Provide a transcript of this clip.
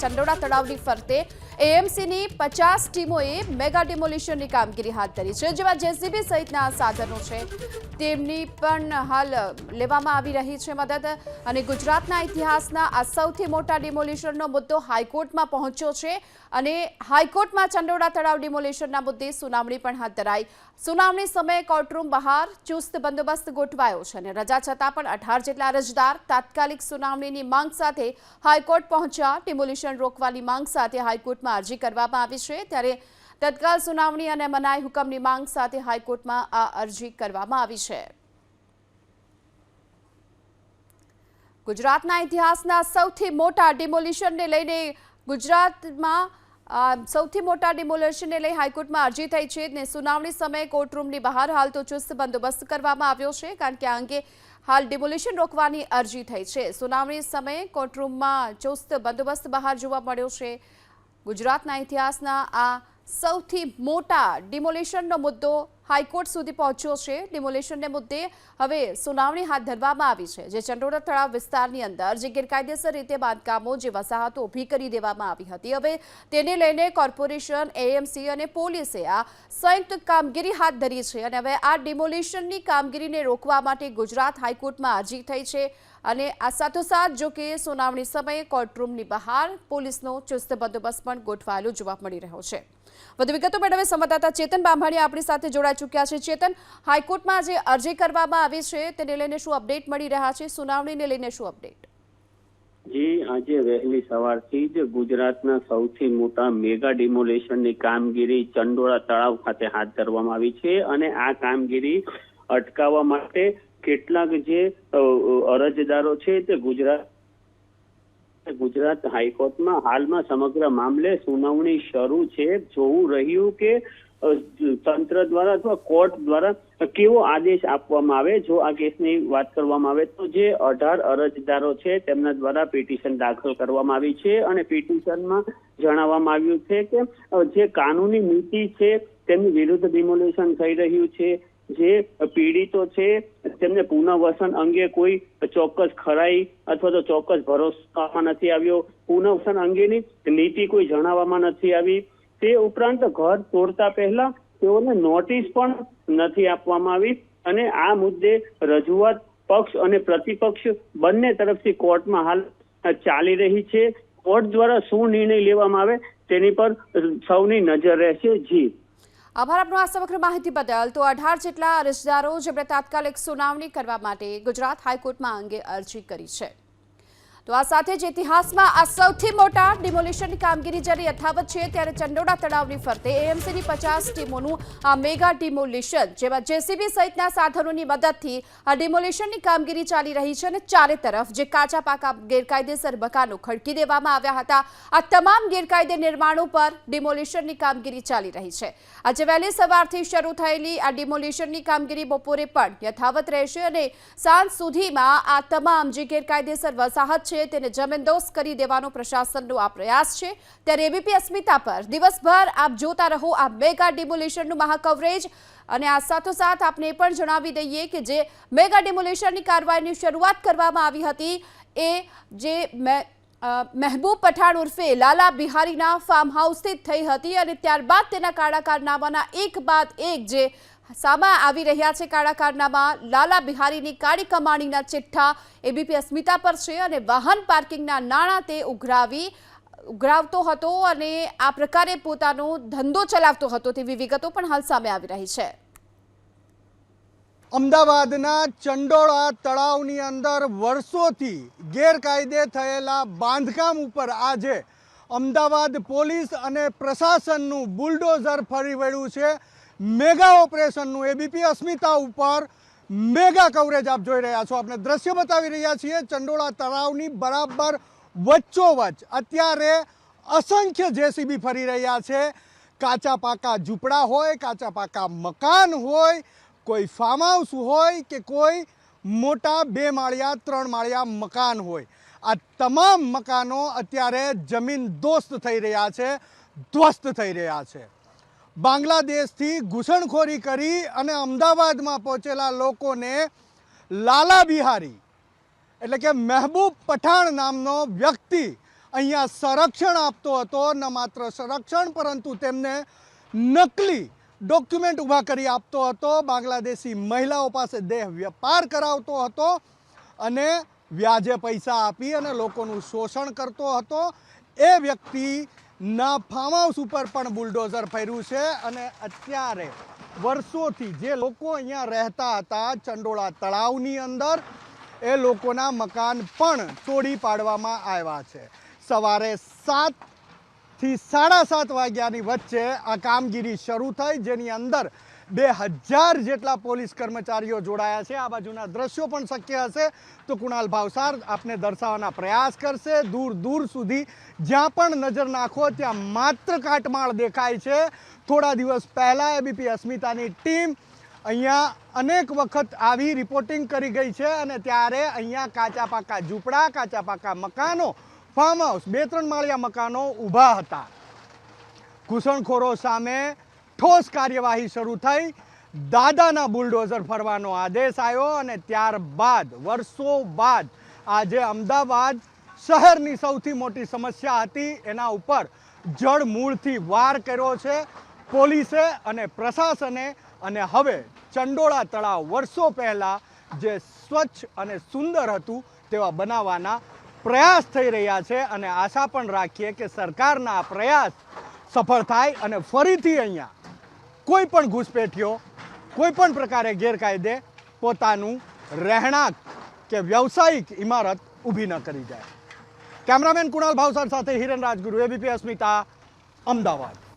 ચંડોળા તળાવની ફરતે એએમસીની 50 ટીમોએ મેગા ડિમોલિશનની કામગીરી હાથ ધરી છે। જેમાં જેસીબી સહિતના સાધનો છે તેમની પણ હાલ લેવામાં આવી રહી છે મદદ। અને ગુજરાતના ઇતિહાસના આ સૌથી મોટા ડિમોલિશનનો મુદ્દો હાઈકોર્ટમાં પહોંચ્યો છે અને હાઈકોર્ટમાં ચંડોળા તળાવ ડિમોલિશનના મુદ્દે સુનાવણી પણ હાથ ધરાઈ। સુનાવણી સમયે કોર્ટરૂમ બહાર ચુસ્ત બંદોબસ્ત ગોઠવાયો છે અને રજા છતાં પણ 18 જેટલા અરજદાર તાત્કાલિક સુનાવણીની માંગ સાથે હાઈકોર્ટ પહોંચ્યા। ડિમોલિશન રોકવાની માંગ સાથે હાઈકોર્ટમાં અરજી કરવામાં આવી છે, ત્યારે તત્કાલ સુનાવણી અને મનાઈ હુકમની માંગ સાથે હાઈકોર્ટમાં આ અરજી કરવામાં આવી છે। ગુજરાતના ઇતિહાસના સૌથી મોટા ડિમોલિશનને લઈને ગુજરાતમાં સૌથી મોટા ડિમોલિશનને લઈ હાઈકોર્ટમાં અરજી થઈ છે ને સુનાવણી સમયે કોર્ટરૂમની બહાર હાલ તો ચુસ્ત બંદોબસ્ત કરવામાં આવ્યો છે, કારણ કે આ અંગે હાલ ડિમોલિશન રોકવાની અરજી થઈ છે। સુનાવણી સમયે કોર્ટરૂમમાં ચુસ્ત બંદોબસ્ત બહાર જોવા મળ્યો છે। ગુજરાતના ઇતિહાસના આ સૌથી મોટા ડિમોલિશનનો મુદ્દો હાઈકોર્ટ સુધી પહોંચ્યો છે। ડિમોલિશનને મુદ્દે હવે સુનાવણી હાથ ધરવામાં આવી છે, જે ચંડોળા તળાવ વિસ્તારની અંદર જે ગેરકાયદેસર રીતે બાંધકામો જે વસાહતો ઊભી કરી દેવામાં આવી હતી, હવે તેને લઈને કોર્પોરેશન, એએમસી અને પોલીસે આ સંયુક્ત કામગીરી હાથ ધરી છે અને હવે આ ડિમોલિશનની કામગીરીને રોકવા માટે ગુજરાત હાઈકોર્ટમાં અરજી થઈ છે। અને આ સાથોસાથ જો કે સુનાવણી સમયે કોર્ટરૂમની બહાર પોલીસનો ચુસ્ત બંદોબસ્ત પણ ગોઠવાયેલો જોવા મળી રહ્યો છે। વધુ વિગતો મેળવે સંવાદદાતા ચેતન બામણીયા આપણી સાથે જોડાઈ ચૂક્યા છે। ચેતન, હાઈકોર્ટમાં જે અરજી કરવામાં આવી છે તેને લઈને શું અપડેટ મળી રહ્યા છે? સુનાવણીને લઈને શું અપડેટ? જી, આજે વહેલી સવારથી જ ગુજરાતના સૌથી મોટા મેગા ડિમોલિશનની કામગીરી ચંડોળા તળાવ ખાતે હાથ ધરવામાં આવી છે અને આ કામગીરી અટકાવવા માટે કેટલાક જે અરજદારો છે તે ગુજરાત હાઈકોર્ટમાં હાલમાં સમગ્ર મામલે સુનાવણી શરૂ છે। જોવું રહ્યું કે તંત્ર દ્વારા અથવા કોર્ટ દ્વારા કેવો આદેશ આપવામાં આવે। જો આ કેસની વાત કરવામાં આવે તો જે 18 અરજદારો છે તેમના દ્વારા પિટિશન દાખલ કરવામાં આવી છે અને પિટિશનમાં જણાવવામાં આવ્યું છે કે જે કાનૂની નીતિ છે તેમની વિરુદ્ધ ડિમોલિશન થઈ રહ્યું છે। જે પીડિતો છે તેમને પુનઃવસન અંગે કોઈ ચોક્કસ ખરાઈ અથવા તો ચોક્કસ ભરોસો નથી આવ્યો, પુનઃવસન અંગેની નીતિ કોઈ જણાવવામાં નથી આવી। તે ઉપરાંત ઘર તોડતા પહેલા તેઓને નોટિસ પણ નથી આપવામાં આવી અને આ મુદ્દે રજૂઆત પક્ષ અને પ્રતિપક્ષ બંને તરફથી કોર્ટમાં હાલ ચાલી રહી છે। કોર્ટ દ્વારા શું નિર્ણય લેવામાં આવે તેની પર સૌની નજર રહેશે। જી, આભાર આપનો આ સમગ્ર માહિતી બદલ। તો 18 જેટલા અરજદારો જેમણે તાત્કાલિક સુનાવણી કરવા માટે ગુજરાત હાઈકોર્ટમાં અંગે અરજી કરી છે। તો આ સાથે જ ઇતિહાસમાં આ સૌથી મોટા ડિમોલિશનની કામગીરી જ્યારે યથાવત છે, ત્યારે ચંડોળા તળાવની ફરતે એએમસીની 50 ટીમોનું આ મેગા ડિમોલિશન, જેમાં જેસીબી સહિતના સાધનોની મદદથી આ ડિમોલિશનની કામગીરી ચાલી રહી છે અને ચારે તરફ જે કાચા પાકા ગેરકાયદેસર મકાનો ખડકી દેવામાં આવ્યા હતા, આ તમામ ગેરકાયદે નિર્માણો પર ડિમોલિશનની કામગીરી ચાલી રહી છે। આજે વહેલી સવારથી શરૂ થયેલી આ ડિમોલિશનની કામગીરી બપોરે પણ યથાવત રહેશે અને સાંજ સુધીમાં આ તમામ જે ગેરકાયદેસર વસાહત છે તેને જમીનદોસ્ત કરી દેવાનો પ્રશાસનનો આ પ્રયાસ છે। ત્યારે એબીપી અસ્મિતા પર દિવસભર આપ જોતા રહો આ મેગા ડિમોલિશનનું મહાકવરેજ। અને આ સાથોસાથ આપને પણ જણાવી દઈએ કે જે મેગા ડિમોલિશનની કાર્યવાહીની શરૂઆત કરવામાં આવી હતી એ જે મહેબૂબ પઠાણ ઉર્ફે લાલા બિહારીના ફાર્મ હાઉસથી થઈ હતી અને ત્યારબાદ તેના કાળા કારનામાના એક બાદ એક જે સામે આવી રહ્યા છે કાળા કારનામા, લાલા બિહારીની કાળી કમાણીના ચિઠ્ઠા એબીપી અસ્મિતા પર છે અને વાહન પાર્કિંગના નાણાં તે ઉઘરાવતો હતો અને આ પ્રકારે પોતાનો ધંધો ચલાવતો હતો તેવી વિગતો પણ હાલ સામે આવી રહી છે। અમદાવાદના ચંડોળા તળાવની અંદર વર્ષોથી ગેરકાયદે થયેલા બાંધકામ ઉપર આજે અમદાવાદ પોલીસ અને પ્રશાસનનું બુલડોઝર ફરી વળ્યું છે। મેગા ઓપરેશનનું એબીપી અસ્મિતા ઉપર મેગા કવરેજ આપ જોઈ રહ્યા છો। આપણે દ્રશ્ય બતાવી રહ્યા છીએ ચંડોળા તળાવની બરાબર વચ્ચોવચ્ચ અત્યારે અસંખ્ય જેસીબી ફરી રહ્યા છે। કાચા પાકા ઝૂંપડા હોય, કાચા પાકા મકાન હોય, કોઈ ફાર્મ હાઉસ હોય કે કોઈ મોટા 2 માળિયા 3 માળિયા મકાન હોય, આ તમામ મકાનો અત્યારે જમીન દોસ્ત થઈ રહ્યા છે, ધ્વસ્ત થઈ રહ્યા છે। બાંગ્લાદેશથી ઘૂસણખોરી કરી અને અમદાવાદમાં પહોંચેલા લોકોને લાલા બિહારી એટલે કે મહેબૂબ પઠાણ નામનો વ્યક્તિ અહીંયા સંરક્ષણ આપતો હતો. ન માત્ર સંરક્ષણ પરંતુ તેમને નકલી ડોક્યુમેન્ટ ઊભા કરી આપતો હતો. બાંગ્લાદેશી મહિલાઓ પાસે દેહ વેપાર કરાવતો હતો અને વ્યાજે પૈસા આપી અને લોકોનું શોષણ કરતો હતો. એ વ્યક્તિના ફાર્મ હાઉસ ઉપર પણ બુલડોઝર ફર્યું છે અને અત્યારે વર્ષોથી જે લોકો અહીંયા રહેતા હતા ચંડોળા તળાવની અંદર, એ લોકોના મકાન પણ તોડી પાડવામાં આવ્યા છે. સવારે 7 થી 7:30 વાગ્યાની વચ્ચે આ કામગીરી શરૂ થઈ, જેની અંદર 2000 જેટલા પોલીસ કર્મચારીઓ જોડાયા છે. આ બાજુના દ્રશ્યો પણ શક્ય હશે તો કુણાલ ભાવસાર આપને દર્શાવવાના પ્રયાસ કરશે. દૂર દૂર સુધી જ્યાં પણ નજર નાખો ત્યાં માત્ર કાટમાળ દેખાય છે. થોડા દિવસ પહેલાં એબીપી અસ્મિતાની ટીમ અહીંયા અનેક વખત આવી રિપોર્ટિંગ કરી ગઈ છે અને ત્યારે અહીંયા કાચા પાકા ઝૂંપડા, કાચા પાકા મકાનો, ફાર્મ હાઉસ, 2-3 માળિયા મકાનો ઊભા હતા. ઘૂસણખોરો સામે ઠોસ કાર્યવાહી શરૂ થઈ. દાદાના બુલડોઝર ફરવાનો આદેશ આવ્યો અને ત્યારબાદ વર્ષો બાદ આજે અમદાવાદ શહેરની સૌથી મોટી સમસ્યા હતી એના ઉપર જડમૂળથી વાર કર્યો છે પોલીસે અને પ્રશાસને. અને હવે ચંડોળા તળાવ વર્ષો પહેલાં જે સ્વચ્છ અને સુંદર હતું તેવા બનાવવાના પ્રયાસ થઈ રહ્યા છે અને આશા પણ રાખીએ કે સરકારના આ પ્રયાસ સફળ થાય અને ફરીથી અહીંયા કોઈ પણ ઘૂસપેઠીઓ કોઈ પણ પ્રકારે ગેરકાયદે પોતાનું રહેણાંક કે વ્યવસાયિક ઇમારત ઊભી ન કરી જાય. કેમેરામેન કુણાલ ભાવસાર સાથે હિરેન રાજગુરુ, એબીપી અસ્મિતા, અમદાવાદ.